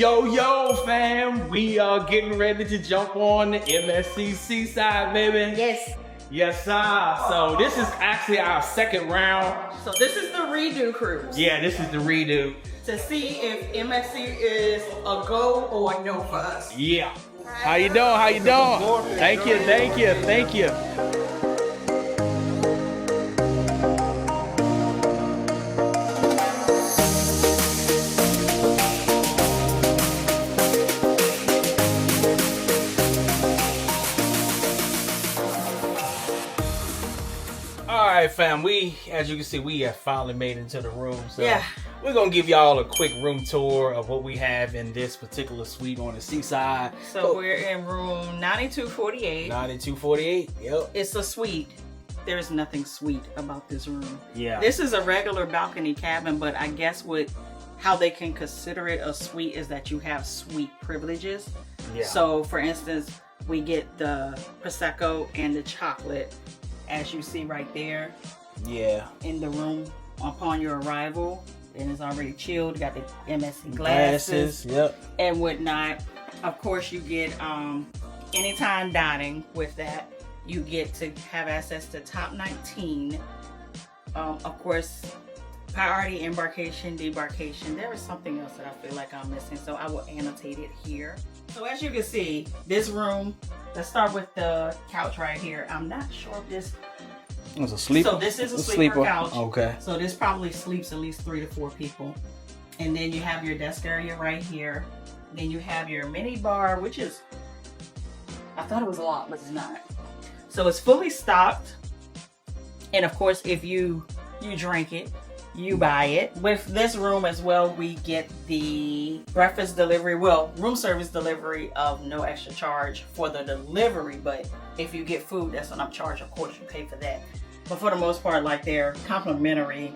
Yo, fam, we are getting ready to jump on the MSC Seaside, baby. Yes. Yes, sir. So this is actually our second round. So this is the redo cruise. Yeah, this is the redo. To see if MSC is a go or a no for us. Yeah. How you doing? How you doing? Thank you. All right, fam. As you can see, we have finally made it into the room. So Yeah. we're gonna give y'all a quick room tour of what we have in this particular suite on the Seaside. So we're in room 9248. 9248. Yep. It's a suite. There's nothing sweet about this room. Yeah. This is a regular balcony cabin, but I guess how they can consider it a suite is that you have suite privileges. Yeah. So for instance, we get the Prosecco and the chocolate, as you see right there. Yeah. In the room upon your arrival. And it's already chilled. Got the MSC glasses. Yep. And whatnot. Of course, you get anytime dining with that. You get to have access to top 19. Of course, priority embarkation, debarkation. There is something else that I feel like I'm missing, so I will annotate it here. So as you can see, this room, let's start with the couch right here. I'm not sure if this... It's a sleeper. So this is a sleeper couch. Okay. So this probably sleeps at least 3 to 4 people. And then you have your desk area right here. Then you have your mini bar, which is, I thought it was a lot, but it's not. So it's fully stocked. And of course, if you drink it, you buy it. With this room as well, we get the breakfast delivery, room service delivery of no extra charge for the delivery. But if you get food, that's an upcharge. Of course, you pay for that. But for the most part, like their complimentary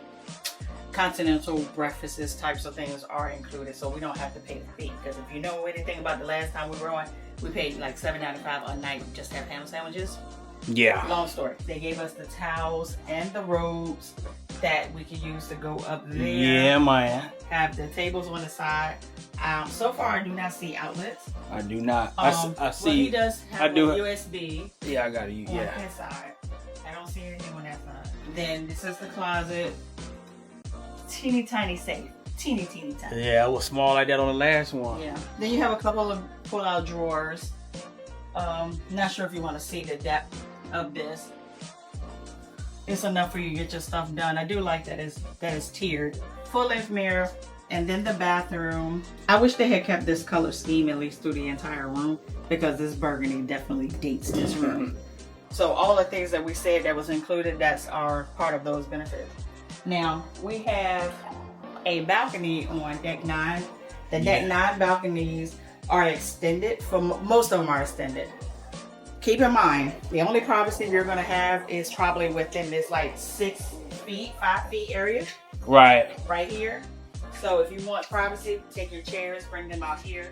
continental breakfasts types of things are included. So we don't have to pay the fee. Because if you know anything about the last time we were on, we paid like $7.95 a night just to have ham sandwiches. Yeah. Long story. They gave us the towels and the robes that we can use to go up there. Yeah, man. Have the tables on the side. So far, I do not see outlets. I do not. I see. Well, he does have I do. a USB. Yeah, I got it. On Yeah. that side. I don't see anything on that side. Then this is the closet. Teeny tiny safe. Teeny tiny. Yeah, it was small like that on the last one. Yeah. Then you have a couple of pull-out drawers. Not sure if you want to see the depth of this. It's enough for you to get your stuff done. I do like that it's tiered. Full-length mirror, and then the bathroom. I wish they had kept this color scheme at least through the entire room, because this burgundy definitely dates this room. So all the things that we said that was included, that's our part of those benefits. Now we have a balcony on deck 9. The deck 9 balconies are extended. Most of them are extended. Keep in mind, the only privacy you're going to have is probably within this like 6 feet, 5 feet area. Right. Right here. So if you want privacy, take your chairs, bring them out here.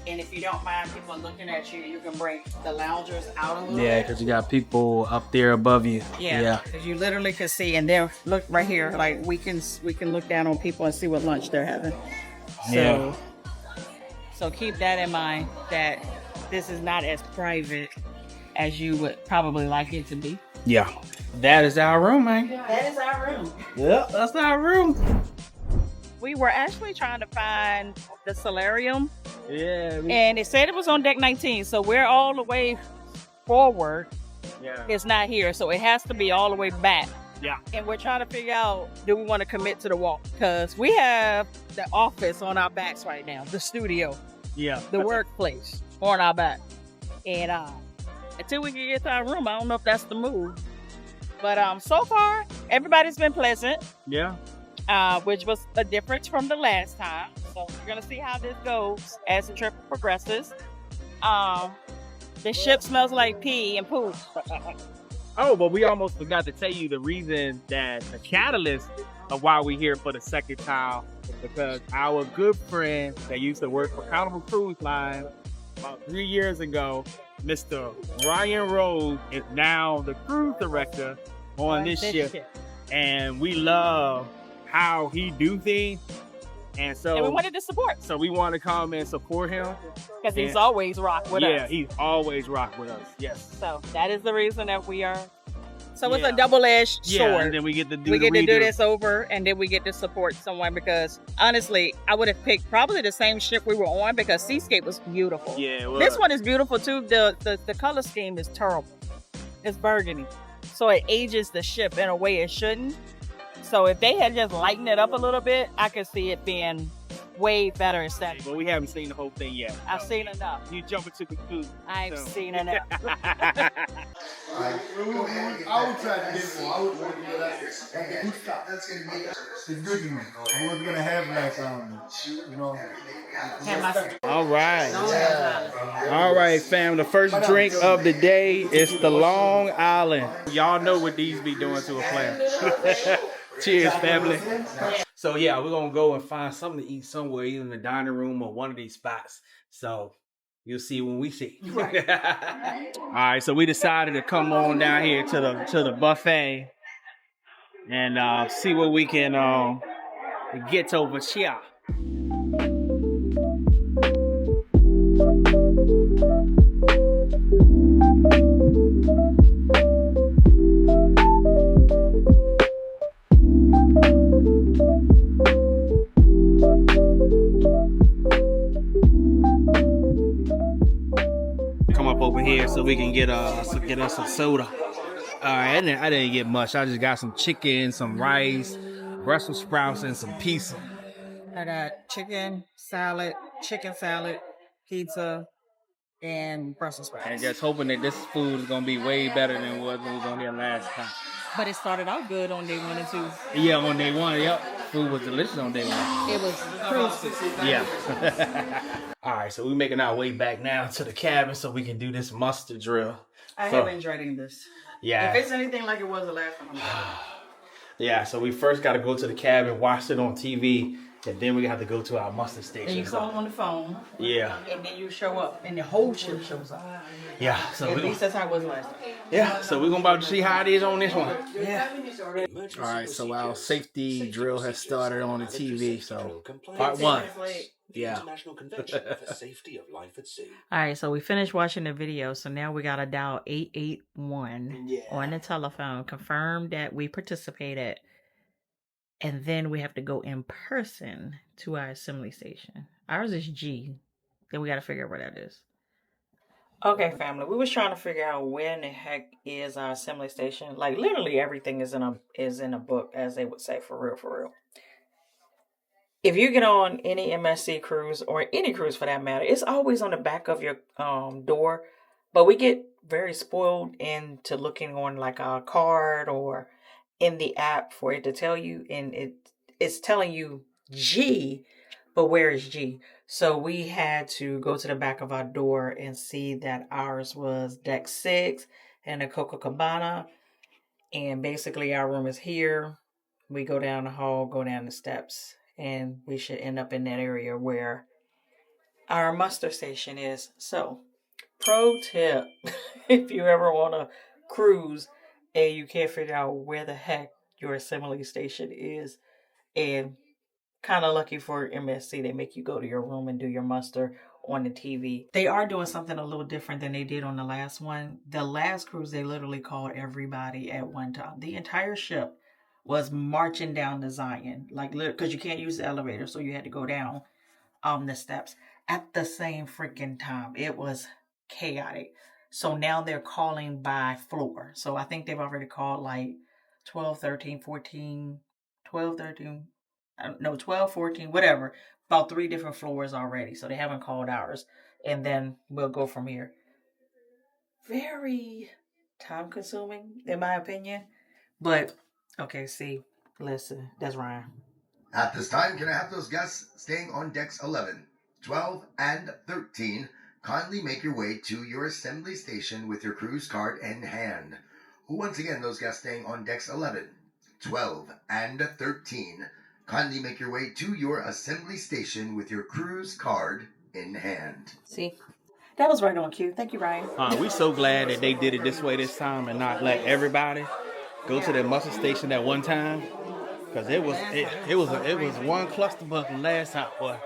And if you don't mind people looking at you, you can bring the loungers out a little bit. Yeah, because you got people up there above you. Yeah, because you literally can see, and then look right here, like we can look down on people and see what lunch they're having. So keep that in mind, that this is not as private as you would probably like it to be. Yeah. That is our room, man. That is our room. Yep, that's our room. We were actually trying to find the solarium. Yeah. And it said it was on deck 19, so we're all the way forward. Yeah. It's not here, so it has to be all the way back. Yeah. And we're trying to figure out, do we want to commit to the walk? Because we have the office on our backs right now, the studio. Yeah. The workplace on our back. And until we can get to our room, I don't know if that's the move. But so far, everybody's been pleasant. Yeah. Which was a difference from the last time. So we're going to see how this goes as the trip progresses. The ship smells like pee and poop. Oh, but we almost forgot to tell you the reason, that the catalyst of why we're here for the second time is because our good friend that used to work for Carnival Cruise Line about 3 years ago, Mr. Ryan Rose, is now the cruise director on this ship. And we love how he do things. And so And we wanted to support. So we want to come and support him. Because he's always rocked with us. Yeah, he's always rocked with us. Yes. So that is the reason that we are. So it's a double-edged sword. Yeah, and then we get to do we get to do this over, and then we get to support someone because honestly, I would have picked probably the same ship we were on because Seascape was beautiful. Yeah, it was. This one is beautiful too. The color scheme is terrible. It's burgundy, so it ages the ship in a way it shouldn't. So if they had just lightened it up a little bit, I could see it being way better aesthetic. But we haven't seen the whole thing yet. I've seen enough. You jump into the food. I've seen enough. I would try to get more. I would want to get that. It's good to me. I wasn't gonna have like you know. All right. All right, fam. The first drink of the day is the Long Island. Y'all know what these be doing to a player. Cheers, family. So yeah, we're gonna go and find something to eat somewhere, either in the dining room or one of these spots. So you'll see when we see. Right. All right, so we decided to come on down here to the buffet and see what we can get over here. Come up over here so we can get us some soda. All right, I didn't get much. I just got some chicken, some rice, Brussels sprouts, and some pizza. I got chicken salad, pizza, and Brussels sprouts. And just hoping that this food is gonna be way better than what we was on there last time. But it started out good on day 1 and 2. Yeah, on day 1, yep. Food was delicious on day 1. It was crucial. Yeah. All right, so we're making our way back now to the cabin so we can do this mustard drill. I have been dreading this. Yeah. If it's anything like it was the last time, Yeah, so we first got to go to the cabin, watch it on TV, and then we have to go to our mustard station. and you call on the phone, Yeah. and then you show up, and the whole ship shows up. Yeah, so At we least that's how it was last time. yeah, so we're gonna about to see how it is on this one. Yeah. All right, so our safety drill has started on the TV. So part 1. Yeah. All right, so we finished watching the video, so now we gotta dial 881 on the telephone, confirm that we participated, and then we have to go in person to our assembly station. Ours is G. Then we gotta figure out where that is. Okay, family, we was trying to figure out where in the heck is our assembly station. Like literally everything is in a book, as they would say, for real. If you get on any MSC cruise or any cruise for that matter, it's always on the back of your door. But we get very spoiled into looking on like a card or in the app for it to tell you, and it's telling you G, but where is G? So we had to go to the back of our door and see that ours was deck 6 and a Copacabana, and basically our room is here. We go down the hall, go down the steps, and we should end up in that area where our muster station is. So, pro tip, if you ever want to cruise and you can't figure out where the heck your assembly station is, and kind of lucky for MSC, they make you go to your room and do your muster on the TV. They are doing something a little different than they did on the last one. The last cruise, they literally called everybody at one time. The entire ship was marching down the Zion, like, because you can't use the elevator, so you had to go down the steps at the same freaking time. It was chaotic. So now they're calling by floor. So I think they've already called like 12, 13, 14, 12, 13, no, 12, 14, whatever. About 3 different floors already. So they haven't called ours. And then we'll go from here. Very time consuming, in my opinion. But, okay, see, listen, that's Ryan. At this time, can I have those guests staying on decks 11, 12, and 13 kindly make your way to your assembly station with your cruise card in hand? Once again, those guests staying on decks 11, 12, and 13 kindly make your way to your assembly station with your cruise card in hand. See, that was right on cue. Thank you, Ryan. We so glad that they did it this way this time and not let everybody go to their muster station at one time. Cause it was one clusterfuck from last time, boy.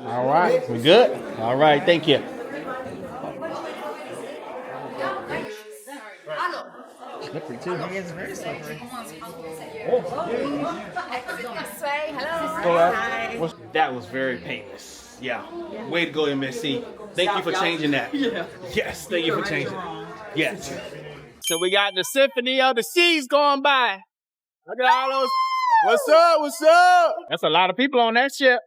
All right, we good? All right, thank you. Slippery too. It's very slippery. Hello. That was very painless. Yeah. Way to go, MSC. Thank you for changing that. Yeah. Yes, thank you for changing it. Yes. So we got the Symphony of the Seas going by. Look at all those. What's up? What's up? That's a lot of people on that ship.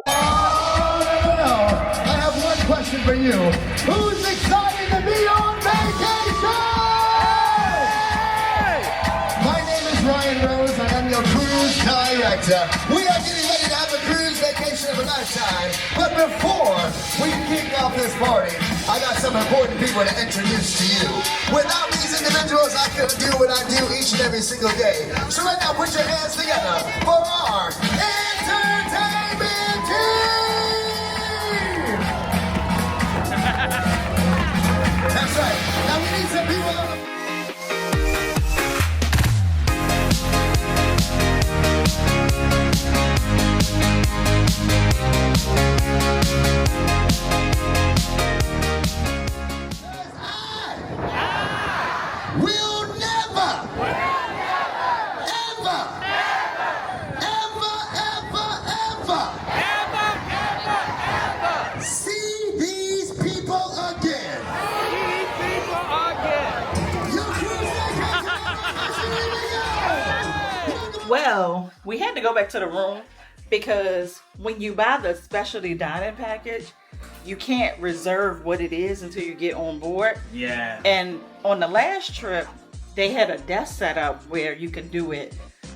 I have one question for you. Who's excited to be on vacation? My name is Ryan Rose. I am your cruise director. We are getting ready to have a cruise vacation of a lifetime. But before we kick off this party, I got some important people to introduce to you. Without these individuals, I couldn't do what I do each and every single day. So right now, put your hands together for our entertainment team! That's right. Now we need some people on the... We'll never, ever see these people again. Your cruise vacation. Well, we had to go back to the room because when you buy the specialty dining package, you can't reserve what it is until you get on board. Yeah. And on the last trip, they had a desk set up where you could do it.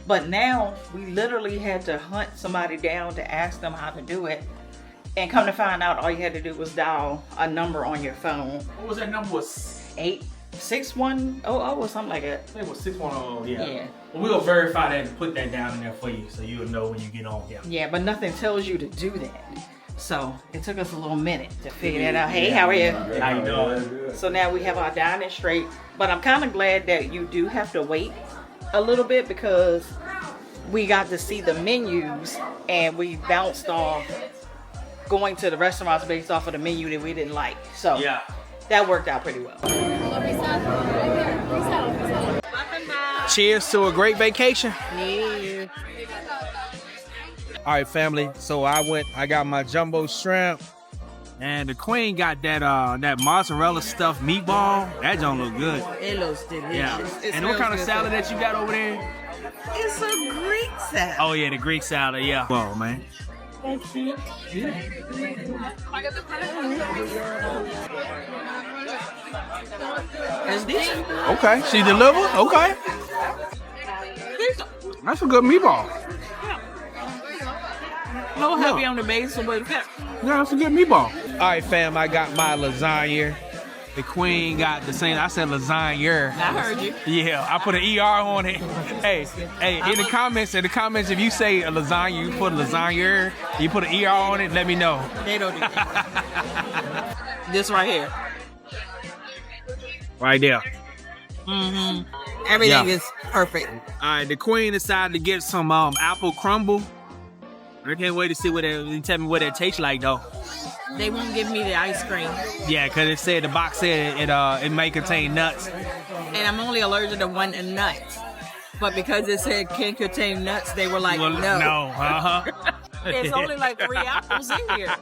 But now we literally had to hunt somebody down to ask them how to do it. And come to find out, all you had to do was dial a number on your phone. What was that number? 86100 or something like that. I think it was 610. Yeah. Yeah. Well, we'll verify that and put that down in there for you, so you'll know when you get on. Yeah. Yeah, but nothing tells you to do that. So it took us a little minute to figure that out. Hey, how are you? How you doing? So now we have our dining straight. But I'm kind of glad that you do have to wait a little bit because we got to see the menus and we bounced off going to the restaurants based off of the menu that we didn't like. So Yeah. that worked out pretty well. Cheers to a great vacation. Yeah. All right, family. So I got my jumbo shrimp, and the queen got that mozzarella stuffed meatball. That don't look good. It looks delicious. Yeah. It And what kind of smells salad good. that you got over there? It's a Greek salad. Oh yeah, the Greek salad. Yeah. Whoa, man. It's decent. Okay, she delivered. Okay. That's a good meatball. A little heavy on the basil, but Yeah, that's a good meatball. All right, fam. I got my lasagna. The queen got the same. I said lasagna. I heard you. Yeah, I put an ER on it. Hey, in the comments, if you say a lasagna, you put a lasagna, you put an ER on it, let me know. They don't do that. This right here. Right there. Mm-hmm. Everything Yeah. is perfect. All right, the queen decided to get some apple crumble. I can't wait to see what it, tell me what it tastes like though. They won't give me the ice cream. Yeah, cause it said the box said it may contain nuts. And I'm only allergic to one nuts. But because it said can contain nuts, they were like, Well, no. no, There's only like 3 apples in here.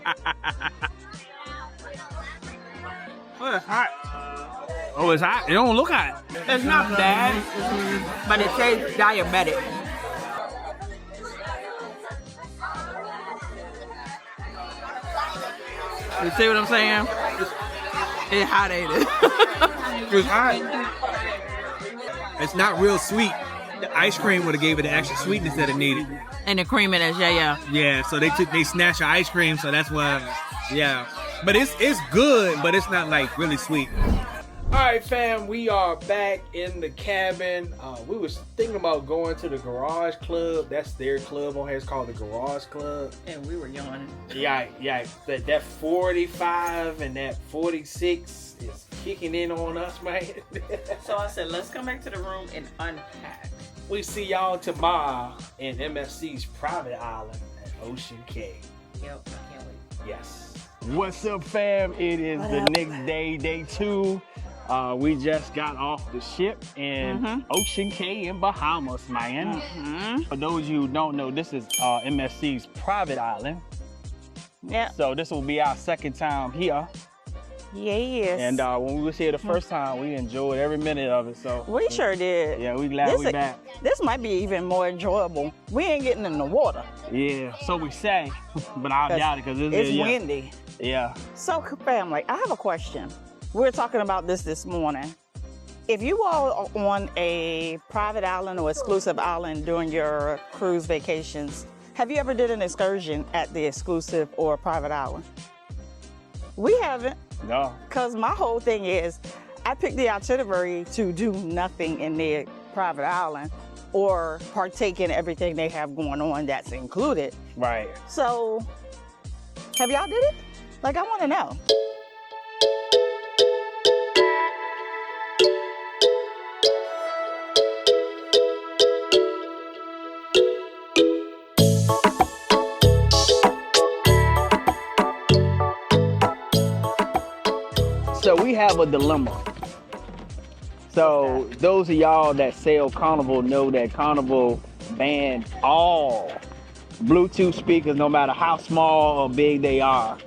Oh, it's hot. Oh, it's hot. It don't look hot. It's not bad, but it says diabetic. You see what I'm saying? It's hot, ain't it? It's hot. It's not real sweet. The ice cream would have gave it the extra sweetness that it needed. And the cream in it, yeah. Yeah, so they snatched the ice cream, so that's why. Yeah, but it's good, but it's not like really sweet. Alright fam, we are back in the cabin. We was thinking about going to the Garage Club. That's their club on here. It's called the Garage Club. And we were yawning. Yeah. That 45 and that 46 is kicking in on us, man. So I said, let's come back to the room and unpack. We see y'all tomorrow in MSC's private island at Ocean Cay. Yep, I can't wait. Yes. What's up, fam? It is the next day, day 2. We just got off the ship in Ocean Cay in Bahamas, man. For those of you who don't know, this is MSC's private island. Yeah. So this will be our second time here. Yes. And when we was here the first time, we enjoyed every minute of it. So we sure did. yeah, we glad we back. This might be even more enjoyable. We ain't getting in the water. Yeah, so we say, but I doubt it because it's windy. Yeah. So family, I have a question. We were talking about this morning. If you all are on a private island or exclusive island during your cruise vacations, have you ever did an excursion at the exclusive or private island? We haven't. No. Because my whole thing is, I picked the itinerary to do nothing in their private island or partake in everything they have going on that's included. Right. So, have y'all did it? Like, I want to know. So we have a dilemma. So those of y'all that sail Carnival know that Carnival banned all Bluetooth speakers, no matter how small or big they are.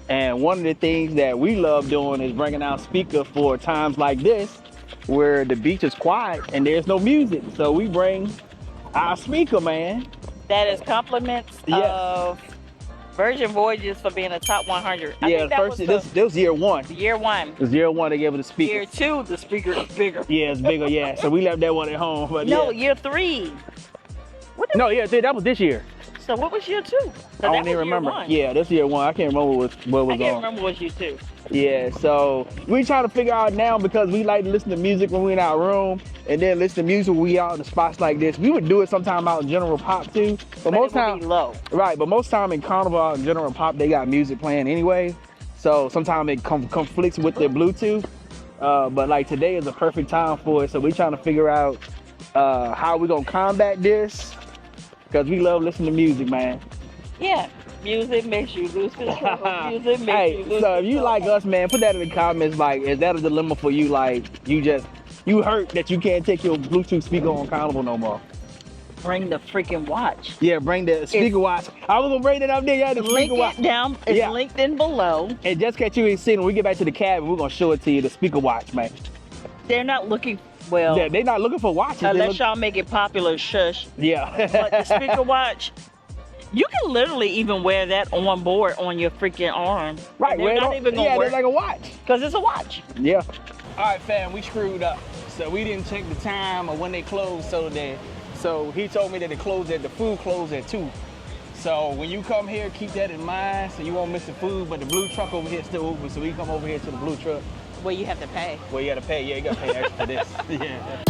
And one of the things that we love doing is bringing out speakers for times like this, where the beach is quiet and there's no music. So we bring our speaker, man. That is compliments of Virgin Voyages for being a top 100. I think that this was year 1. Year 1. It was year 1 they gave it a speaker. Year 2, the speaker is bigger. Yeah, it's bigger, yeah. So we left that one at home. But no, yeah. year 3. No, yeah, that was this year. So what was year 2? I don't even remember. Yeah, this year 1. I can't remember what was on. I can't remember what year 2. Yeah, so we trying to figure out now because we like to listen to music when we in our room and then listen to music when we out in spots like this. We would do it sometime out in General Pop too. But most time low. Right, but most time in Carnival out in General Pop they got music playing anyway. So sometimes it conflicts with the Bluetooth. But like today is a perfect time for it. So we trying to figure out how we gonna combat this. Because we love listening to music, man. Yeah. Music makes you lose control. Music makes you lose so if you control. like us, man, put that in the comments. Like, is that a dilemma for you? Like, you hurt that you can't take your Bluetooth speaker on Carnival no more. Bring the freaking watch. Yeah, bring the speaker watch. I was gonna bring it up there. Yeah, the link speaker watch. It down. It's linked in below. And just in case you ain't seen, when we get back to the cabin, we're gonna show it to you. The speaker watch, man. They're not looking. Well, yeah, they're not looking for watches. Unless y'all make it popular, shush. Yeah. But the speaker watch, you can literally even wear that on board on your freaking arm. Right, they're not even gonna work. they're like a watch. Because it's a watch. Yeah. All right, fam, we screwed up. So we didn't check the time or when they closed. So he told me that the food closed at 2. So when you come here, keep that in mind so you won't miss the food. But the blue truck over here is still open, so we come over here to the blue truck. Well, you have to pay. Well, you gotta pay. Yeah, you gotta pay extra for this. Yeah.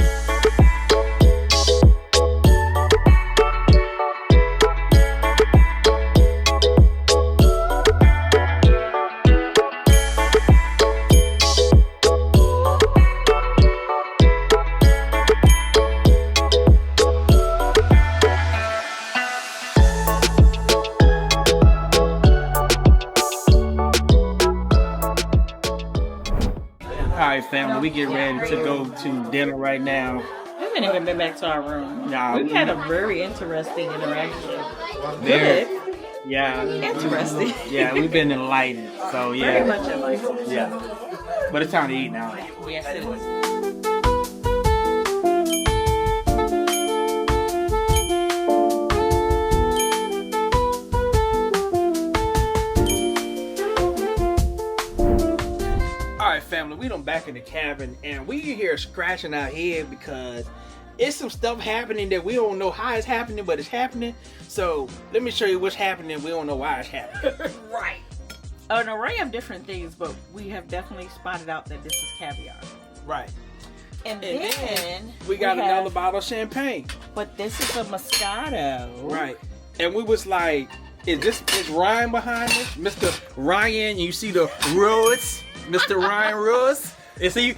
All right, family, we get ready to go to dinner right now. We haven't even been back to our room. Nah, We've had a very interesting interaction. Very, Good. yeah. Interesting. Yeah, we've been enlightened. So yeah. Very much enlightened. Yeah. But it's time to eat now. Yes, it is. Family, we done back in the cabin and we here scratching our head because it's some stuff happening that we don't know how it's happening, but it's happening. So let me show you what's happening. We don't know why it's happening. Right. An array of different things, but we have definitely spotted out that this is caviar. Right. And And then then we got have- another bottle of champagne. But this is a Moscato. Right. And we was like, is Ryan behind this? Mr. Ryan, you see the Rose? Mr. Ryan Rose? Are you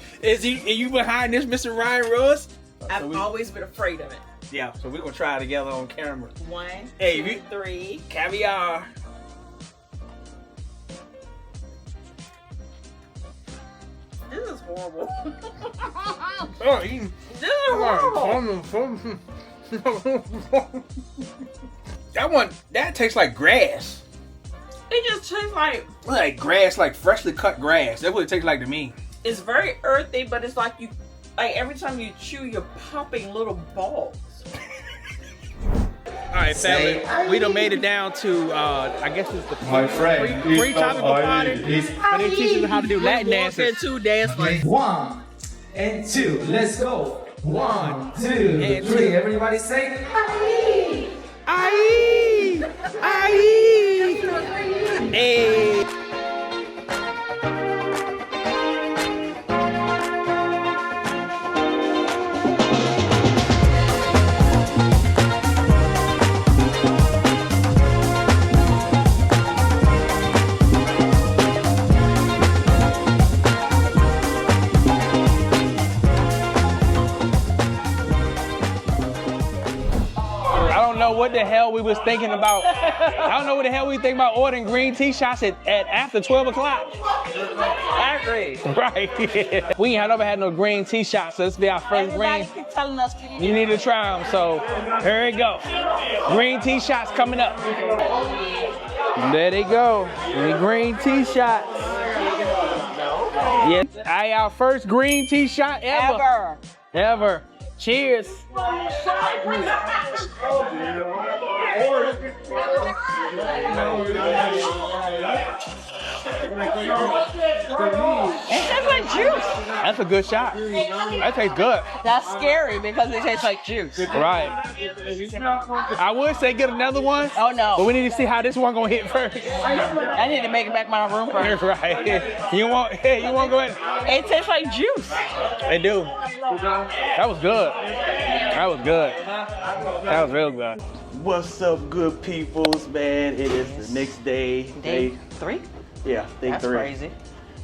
behind this, Mr. Ryan Rose? I've always been afraid of it. Yeah, so we're gonna try it together on camera. 1, Hey, 2, 3. Caviar. This is horrible. Oh, This is horrible. that tastes like grass. It just tastes Like grass, like freshly cut grass. That's what it tastes like to me. it's very earthy, but it's like every time you chew, you're popping little balls. All right, family, we done made it down to, I guess it's the My friend, pre-tropical party. But they teach us how to do Latin dances. Two dance like 1 and 2, let's go. 1, 2, and 3. Everybody say, Aye! Aye! Hey! I don't know what the hell we was thinking about. I don't know what the hell we think about ordering green tea shots at after 12 o'clock. I agree. Right. We ain't never had no green tea shots, so this be our first Everybody green. keep telling us You need to try them, so here we go. Green tea shots coming up. There they go. The green tea shots. Yeah, our first green tea shot ever. Ever. Cheers. It tastes like juice. That's a good shot. That tastes good. That's scary because it tastes like juice. Right. I would say get another one. Oh no. But we need to see how this one gonna hit first. I need to make it back to my room first. Right. You want go ahead. It tastes like juice. They do. That was good. That was good. That was real good. What's up, good peoples, man? It is the next day. Day 3? Yeah, day That's 3. crazy.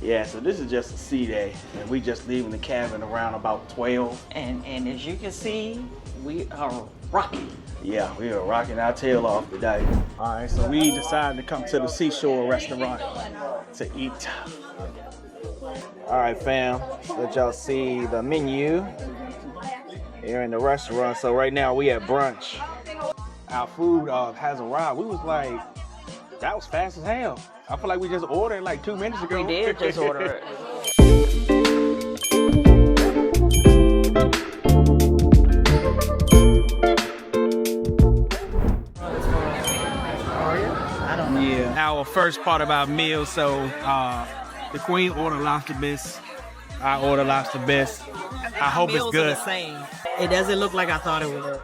Yeah, so this is just a sea day, and we just leaving the cabin around about 12. And as you can see, we are rocking. Yeah, we are rocking our tail off today. All right, so we decided to come to the Seashore restaurant to eat. All right, fam, let y'all see the menu here in the restaurant. So right now we at brunch. Our food has arrived. We was like, that was fast as hell. I feel like we just ordered like 2 minutes ago. We did just order it. Yeah. Our first part of our meal, so the queen ordered lobster bisque. I ordered lobster bisque. I hope it's good. Same. It doesn't look like I thought it would.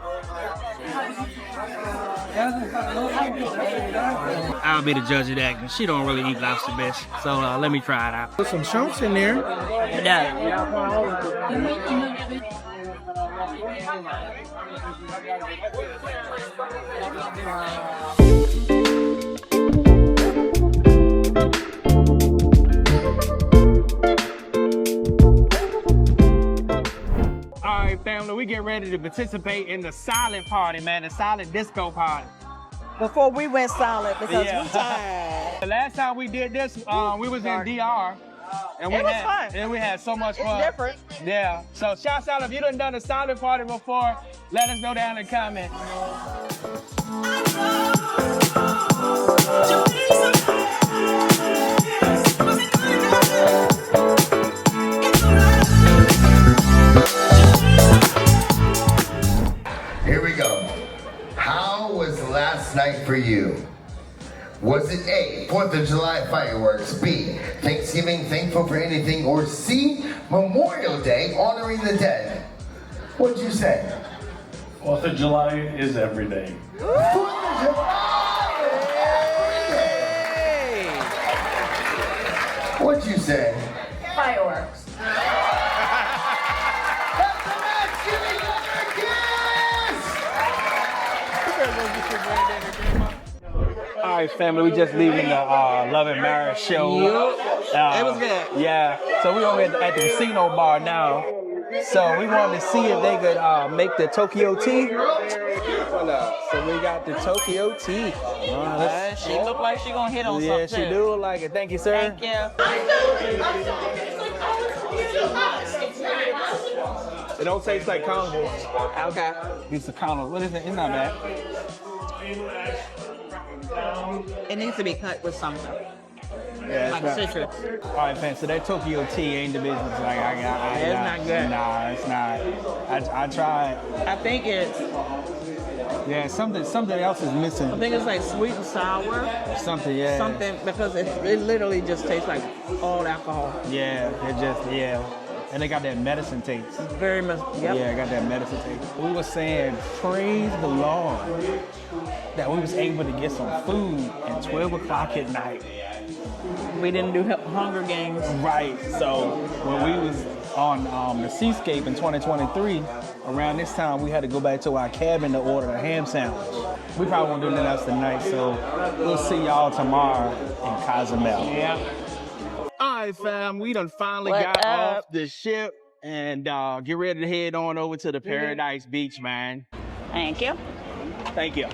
I'll be the judge of that, 'cause she don't really eat lobster bisque. So let me try it out. Put some chunks in there. Yeah. All right, family, we get ready to participate in the silent party, man, the silent disco party. Before we went silent because Yeah. we tired. The last time we did this, we was in DR. And It was fun. And we had so much fun. It's different. Yeah. So shouts out, if you done a silent party before, let us know down in the comments. Here we go. How was last night for you? Was it A, 4th of July fireworks, B, Thanksgiving, thankful for anything, or C, Memorial Day, honoring the dead? What'd you say? 4th of July is every day. 4th of July! What'd you say? Fireworks. All right, family, we just leaving the Love and Marriage show. It was good. Yeah, so we're over at the casino bar now. So we wanted to see if they could make the Tokyo tea. So we got the Tokyo tea. She looked like she gonna hit on something. Yeah, she do look like it. Thank you, sir. Thank you. It don't taste like Carnival. Okay. It's a Carnival. What is it? It's not bad. It needs to be cut with something. Yeah, Like citrus. All right, fam. So that Tokyo tea ain't the business. Like It's not good. Nah, it's not. I tried. I think it's Yeah, something else is missing. I think it's like sweet and sour. Something, yeah. Something because it literally just tastes like all alcohol. Yeah, it just and they got that medicine taste. Very much. Yep. Yeah, I got that medicine taste. We were saying, praise the Lord, that we was able to get some food at 12 o'clock at night. We didn't do Hunger Games. Right. So when we was on the Seascape in 2023, around this time we had to go back to our cabin to order a ham sandwich. We probably won't do nothing else tonight, so we'll see y'all tomorrow in Cozumel. Yeah. All right, fam, we done finally What got up? off the ship and get ready to head on over to the Paradise Beach, man. Thank you. Thank you.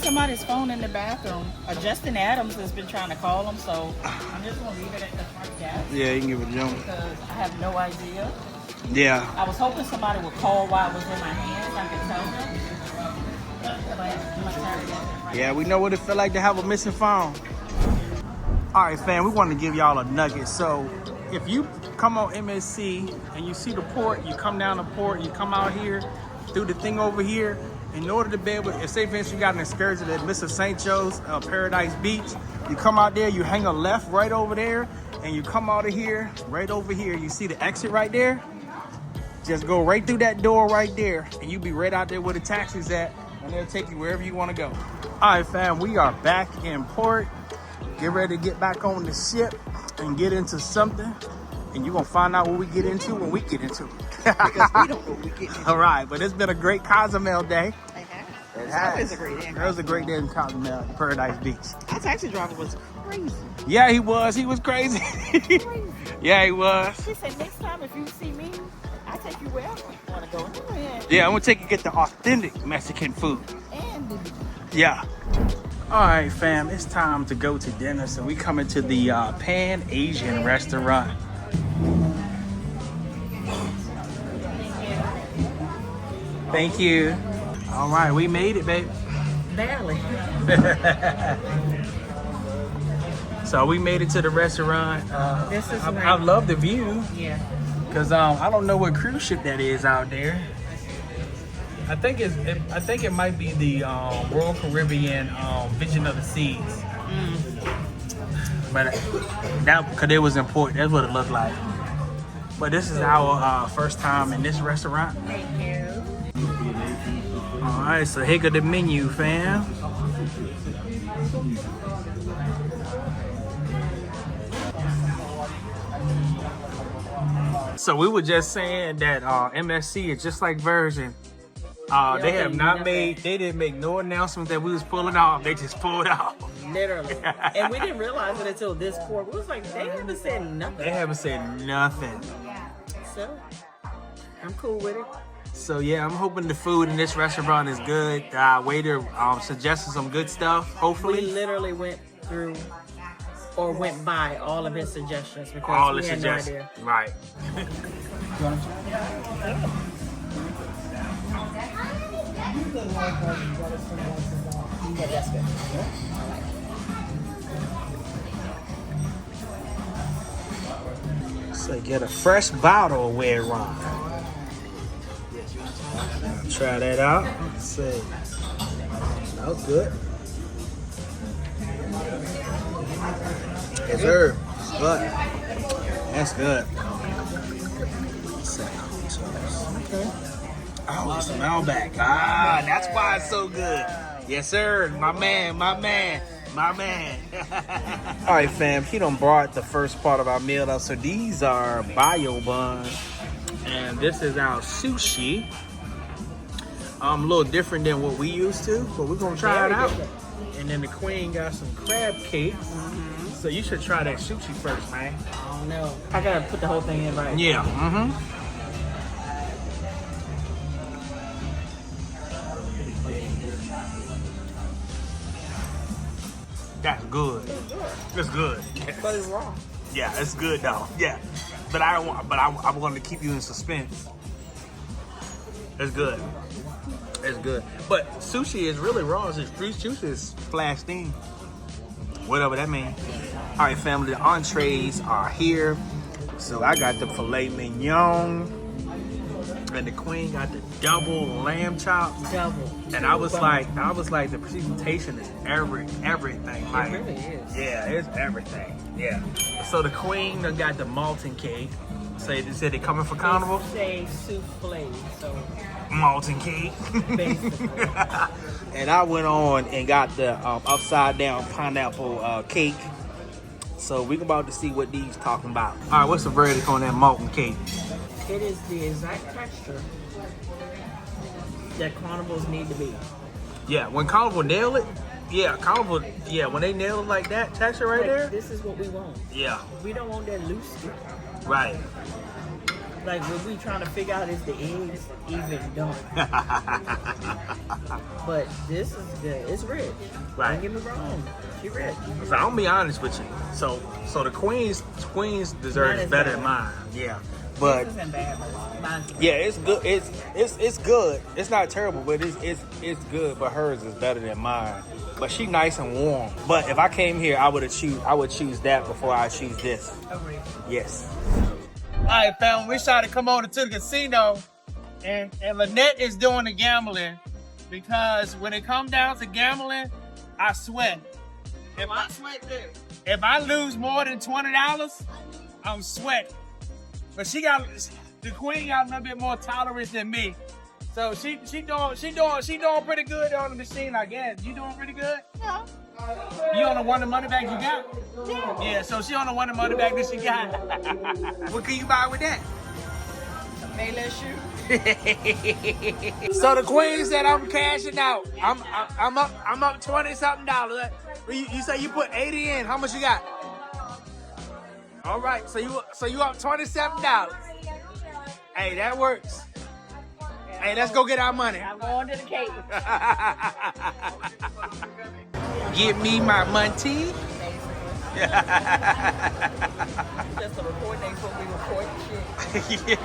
Somebody's phone in the bathroom. Justin Adams has been trying to call him, so I'm just gonna leave it at the front desk. Yeah, you can give it a jump. Because I have no idea. Yeah. I was hoping somebody would call while it was in my hands. I could tell them. But I'm tired of that right Yeah, we know what it feel like to have a missing phone. All right, fam, we want to give y'all a nugget. So if you come on MSC and you see the port, you come down the port, you come out here, through the thing over here, in order to be able, if say for instance you got an excursion at Mr. St. Joe's Paradise Beach, you come out there, you hang a left right over there, and you come out of here, right over here, you see the exit right there? Just go right through that door right there, and you be right out there where the taxi's at, and they'll take you wherever you want to go. All right, fam, we are back in port. Get ready to get back on the ship and get into something, and you're going to find out what we get into when we get into it. Because we don't know what we get into. All right, but it's been a great Cozumel day. It was a great day. It was a great day in Cozumel at Paradise Beach. Our taxi driver was crazy. Yeah, he was. He was crazy. Yeah, he was. She said, next time if you see me, I take you wherever you want to go. Yeah, I'm going to take you to get the authentic Mexican food. And Yeah. All right, fam, it's time to go to dinner. So we coming to the Pan Asian restaurant. Thank you. All right, we made it, babe. barely. So we made it to the restaurant. This is I love the view. Yeah. Cause I don't know what cruise ship that is out there. I think it might be the Royal Caribbean Vision of the Seas. But that, cause it was important. That's what it looked like. But this is our first time in this restaurant. Thank you. All right, so here go the menu, fam. So we were just saying that MSC is just like Virgin. They have not made, they didn't make no announcement that we was pulling off. They just pulled off. Literally. And we didn't realize it until this port. We was like, they haven't said nothing. They haven't said nothing. So, I'm cool with it. So yeah, I'm hoping the food in this restaurant is good. Waiter suggested some good stuff, We hopefully. literally went through or went by all of his suggestions because All we the had suggestions. no idea. Right. Yeah, that's good. So get a fresh bottle of red rum. Try that out. Let's see. Smells good. Yes, sir. It's good. That's good. Okay. Oh, it's Malbec. Ah, that's why it's so good. Yes, sir. My man, my man, my man. All right, fam. He done brought the first part of our meal up. So these are bio buns. And this is our sushi. A little different than what we used to, but we're going to try it out. And then the queen got some crab cakes. So you should try that sushi first, man. I don't know. I got to put the whole thing in right. Yeah. That's good. It's good. But it's raw. Yeah, it's good though. Yeah, but I don't want. But I'm going to keep you in suspense. It's good. It's good. But sushi is really raw. It's sushi is flashed in. Whatever that means. All right, family. The entrees are here. So I got the filet mignon, and the queen got the double lamb chops. Double. And I was like, the presentation is everything. Like, It really is. Yeah, it's everything. Yeah. So the queen done got the malting cake. They said they coming for Carnival. Say souffle, so Malting cake. basically. And I went on and got the upside down pineapple cake. So we about to see what these talking about. All right, what's the verdict on that malting cake? It is the exact texture that carnivals need to be. Yeah, when Carnival nail it, when they nail it like that texture right Like, there. this is what we want. Yeah, We don't want that loose stuff. right. Like what we trying to figure out is the eggs even done. But this is good. It's rich. Right. Don't get me wrong. She rich. So I'm gonna be honest with you. So the queen's dessert Mine is is better better. than mine. Yeah, but This isn't bad. Mine's yeah, it's good. It's good. It's not terrible, but it's good. But hers is better than mine. But she nice and warm. But if I came here, I would choose that before I choose this. Agreed. Yes. All right, fam. We tried to come on to the casino, and Lynette is doing the gambling because when it comes down to gambling, I sweat. If I lose more than $20, I'm sweating. But the queen got a little bit more tolerance than me. So she doing pretty good on the machine, I guess. You doing pretty good? Yeah. You on the one of the money back you got? Yeah, so she on the one of the money back that she got. What can you buy with that? Payless shoe. So the queen said I'm cashing out. I'm up $20-something. You say you put 80 in. How much you got? All right, so you up $27. Hey, that works. Hey, let's go get our money. I'm going to the cake. Give me my money. Just a record day before we record the shit.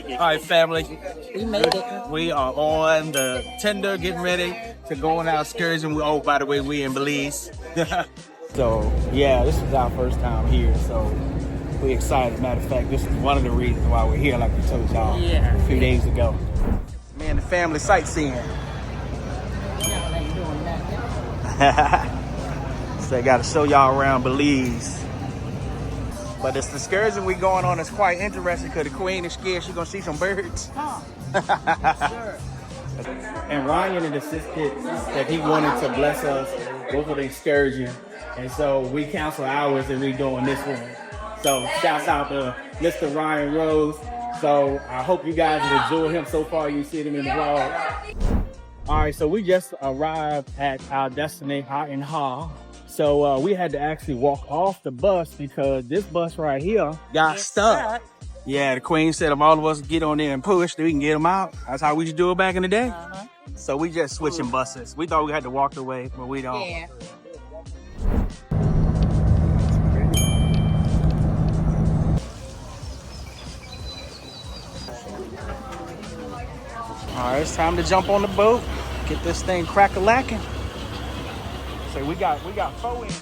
Yeah. All right, family. We made it. We are on the tender, getting ready to go on our excursion. Oh, by the way, we in Belize. So, yeah, this is our first time here, so we're excited. Matter of fact, this is one of the reasons why we're here, like we told y'all a few days ago. Man, the family sightseeing. So I got to show y'all around Belize. But this excursion we going on is quite interesting because the queen is scared she's going to see some birds. Sure. And Ryan had insisted that he wanted to bless us with an excursion. And so we cancel ours and we doing this one. So shouts out to Mr. Ryan Rose. So I hope you guys have enjoyed him so far. You see him in the vlog. All right, so we just arrived at our destination, Hot and Ha. So we had to actually walk off the bus because this bus right here Got stuck. Yeah, the queen said if all of us get on there and push, then we can get them out. That's how we used to do it back in the day. So we just switching buses. We thought we had to walk the way, but we don't. Yeah. All right, it's time to jump on the boat, get this thing crack-a-lacking. So we got 4 in.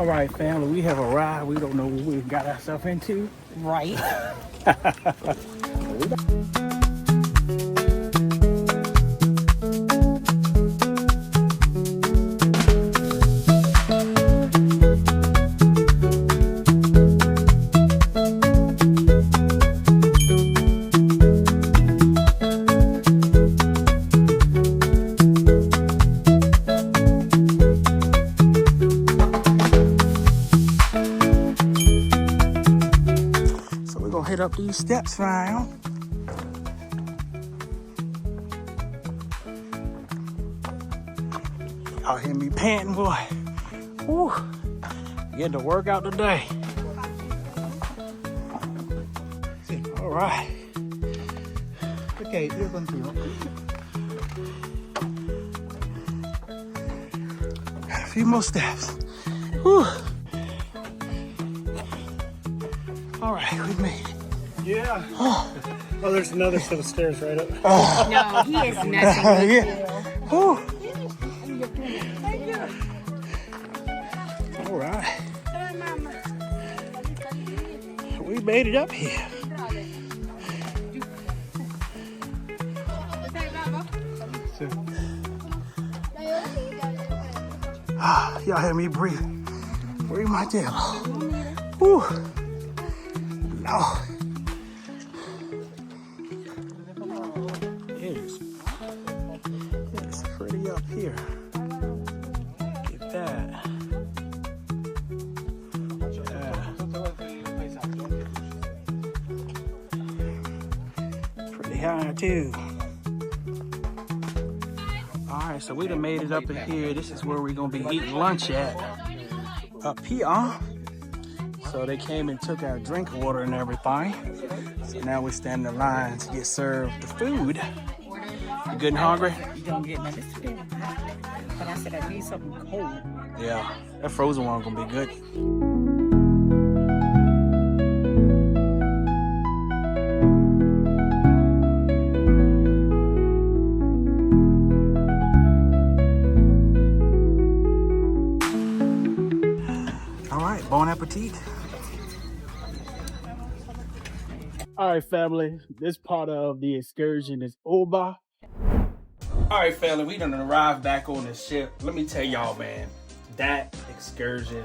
right, family, we have arrived. We don't know what we got ourselves into. Right. Hit up these steps now. Y'all hear me panting, boy. Woo. Getting to work out today. All right. Okay, you're going to a few more steps. Woo. All right, we made it. Yeah. Oh, there's another set of stairs right up. No, he is nothing. Yeah. Whew. All right. We made it up here. Y'all hear me breathe? Breathe my tail. Whew. No. It's pretty up here. Get that. Yeah. Pretty high too. All right, so we done made it up in here. This is where we're gonna be eating lunch at. Up here. So they came and took our drink water and everything. So now we're standing in line to get served the food. You good and hungry? You don't get none. It's too damn hot. But I said I need something cold. Yeah, that frozen one gonna be good. All right, bon appetit. All right, family, this part of the excursion is over. All right, family, we done arrived back on the ship. Let me tell y'all, man, that excursion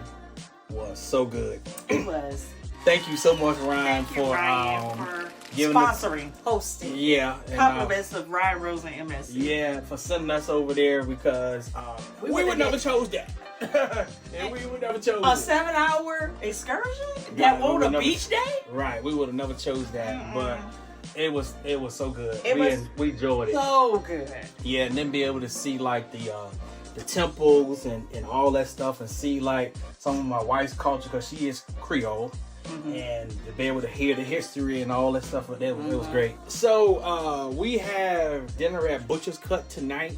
was so good. It was. Thank you so much, Ryan, Thank you, Ryan, for giving sponsoring, hosting. Yeah. And, compliments of Ryan, Rose, and MSC. Yeah, for sending us over there because we would never chose that. And we would never chose a 7-hour excursion that on a beach day. Right, we would have never chose that, but it was so good. We enjoyed it. So good. Yeah, and then be able to see like the temples and all that stuff, and see like some of my wife's culture because she is Creole. And to be able to hear the history and all that stuff, it was great. So we have dinner at Butcher's Cut tonight,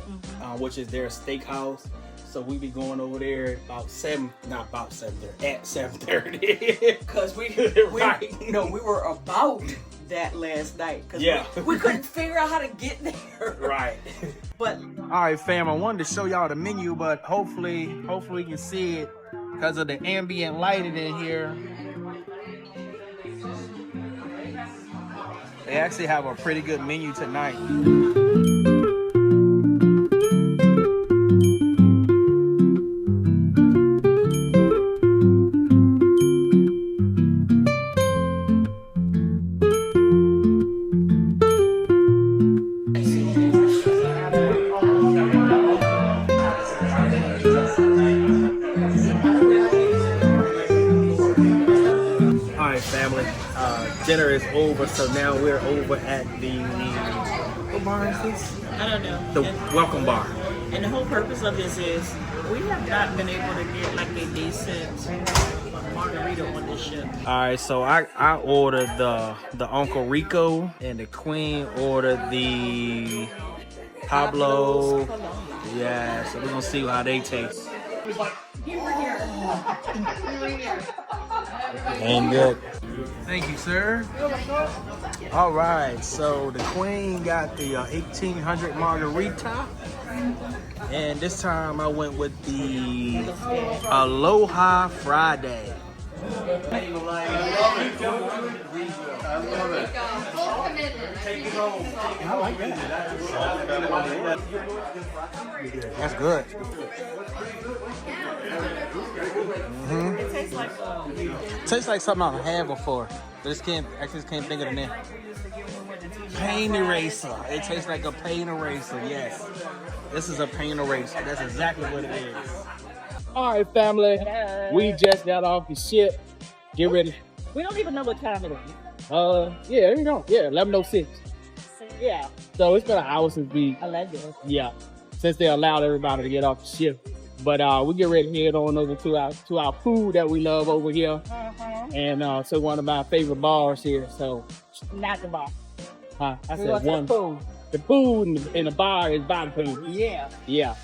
which is their steakhouse. So we be going over there at about 7:30. Because we Right. we were about that last night. Because we couldn't figure out how to get there. Right. But all right, fam, I wanted to show y'all the menu, but hopefully you can see it because of the ambient lighting in here. They actually have a pretty good menu tonight. Dinner is over, so now we're over at the what bar is this? I don't know. The Welcome Bar. And the whole purpose of this is we have not been able to get like a decent margarita on this ship. All right, so I ordered the Uncle Rico, and the Queen ordered the Pablo. Yeah, so we're gonna see how they taste. Ain't good. Thank you, sir. All right, so the queen got the 1800 margarita. And this time I went with the Aloha Friday. I love it. Take it home. I like that. That's good. It tastes like Tastes like something I've had before. But I just can't think of the name. Pain eraser. It tastes like a pain eraser, yes. This is a pain eraser. That's exactly what it is. All right, family. We just got off the ship. Get ready. We don't even know what time it is. Yeah, there you go. Yeah, 11:06. Yeah, So it's been an hour since since they allowed everybody to get off the ship. But we get ready to head on over to our food that we love over here, and to one of my favorite bars here. So, not the bar. I We said want some one. food. The food in the bar is by the food. Yeah. Yeah.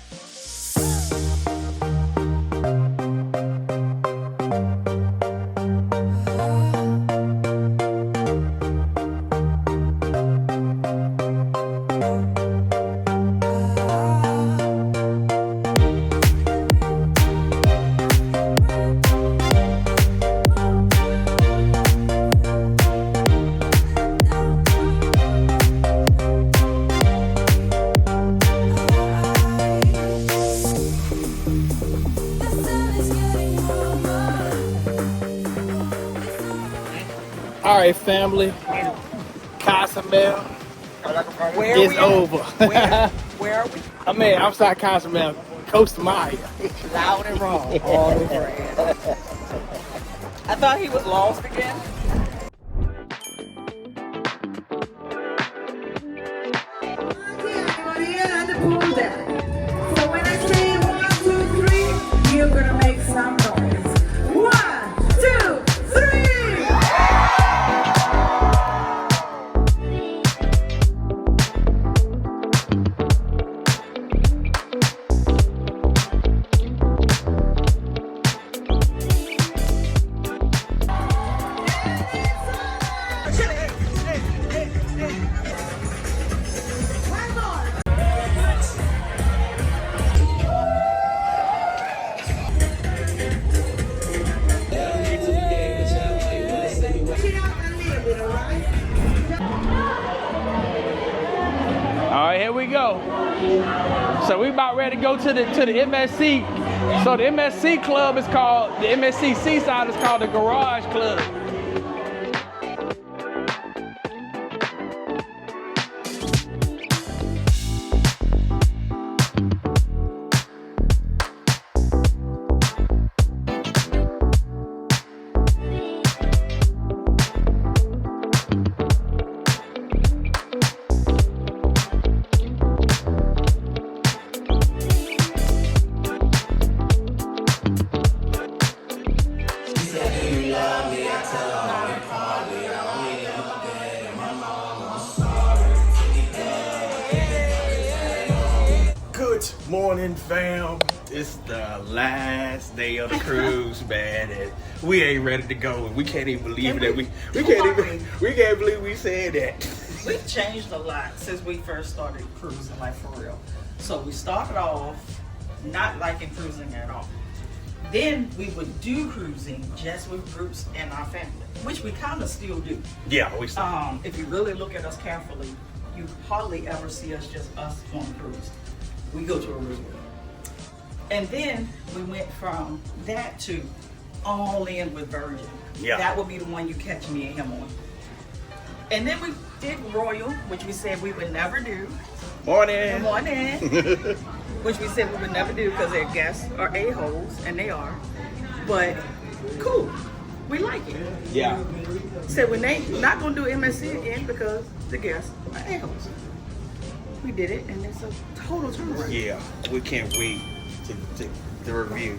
All right, family. Cozumel is over. Where are we? I mean, outside Cozumel, Costa Maya. Loud and wrong. All over it. I thought he was lost again. So when I say 1, 2, 3, you're gonna make some noise. 1, 2, 3. All right, here we go. So we about ready to go to the MSC. So the MSC club is called, the MSC Seaside is called the Garage Club. Good morning, fam. It's the last day of the cruise, man, and we ain't ready to go. We can't even believe that we can't believe we said that. We've changed a lot since we first started cruising, like for real. So we started off not liking cruising at all. Then we would do cruising just with groups and our family, which we kind of still do. Yeah, we still. If you really look at us carefully, you hardly ever see us just us on a cruise. We go to Aruba. And then we went from that to all in with Virgin. Yeah. That would be the one you catch me and him on. And then we did Royal, which we said we would never do. Morning. Morning. Which we said we would never do because their guests are a-holes, and they are. But cool. We like it. Yeah. Said when they not gonna do MSC again because the guests are a-holes. We did it, and it's a total turnaround. Yeah, we can't wait to review.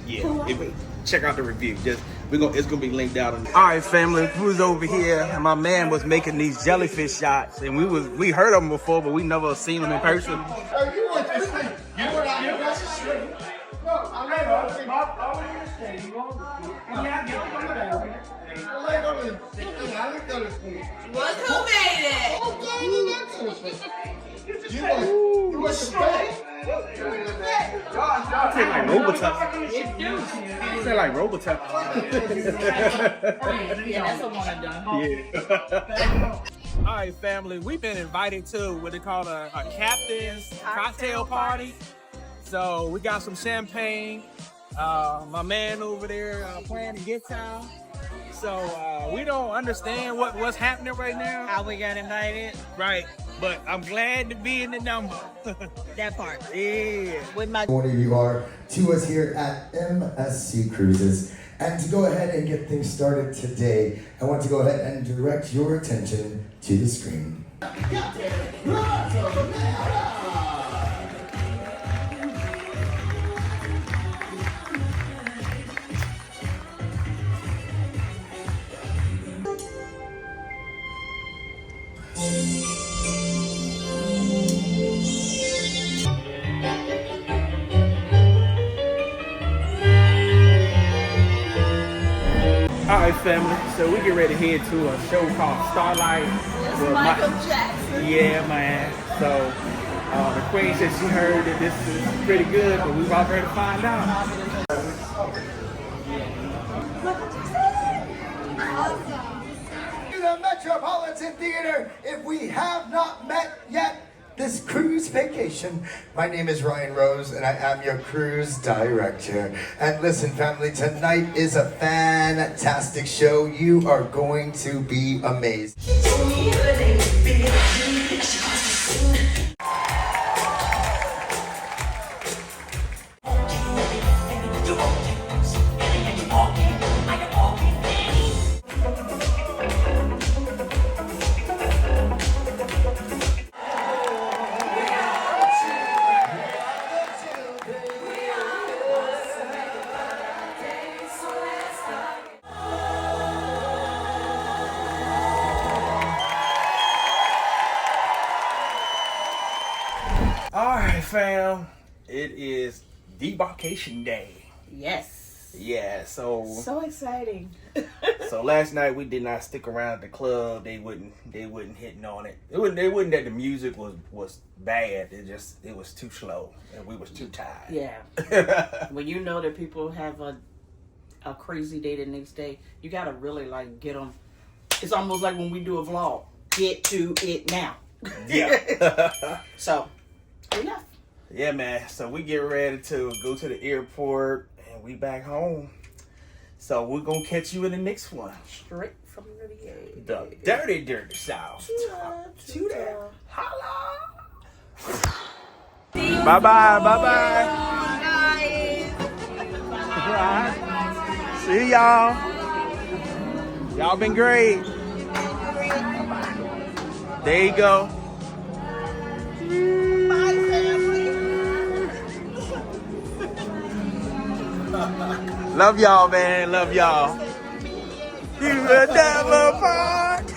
Can't wait. Check out the review. It's gonna be linked out. All right, family. We was over here, and my man was making these jellyfish shots, and we heard of them before, but we never seen them in person. Hey, you want this thing? You want out here? That's straight. No, I'm not. Look who made it. You was straight. Sound like Robotuck. Sound like Robotuck. Yeah, that's a one and done. Yeah. All right, family. We've been invited to what they call a captain's cocktail party. So we got some champagne. My man over there playing the guitar. So we don't understand what's happening right now. How we got invited? Right. But I'm glad to be in the number. That part. Yeah. With my One of you are to us here at MSC Cruises. And to go ahead and get things started today, I want to go ahead and direct your attention to the screen. All right, family. So we get ready to head to a show called Starlight. Michael Jackson. Yeah, man. So the queen said she heard that this is pretty good, but we about ready to find out. To the Metropolitan Theater, if we have not met yet this cruise vacation. My name is Ryan Rose and I am your cruise director. And listen, family, tonight is a fantastic show. You are going to be amazed. All right, fam. It is debarkation day. Yes. Yeah, so So exciting. so last night we did not stick around at the club. They wasn't hitting on it. It wasn't that the music was bad. It was too slow and we was too tired. Yeah. When you know that people have a crazy day the next day, you gotta really like get them. It's almost like when we do a vlog. Get to it now. Yeah. So, enough. Yeah, man. So we get ready to go to the airport and we back home. So we're gonna catch you in the next one. Straight from the VA. The dirty South. To that. Holla. Bye bye. Bye bye. Guys. See y'all. Y'all been great. There you go. Bye, family. Love y'all, man. Love y'all. You will never part.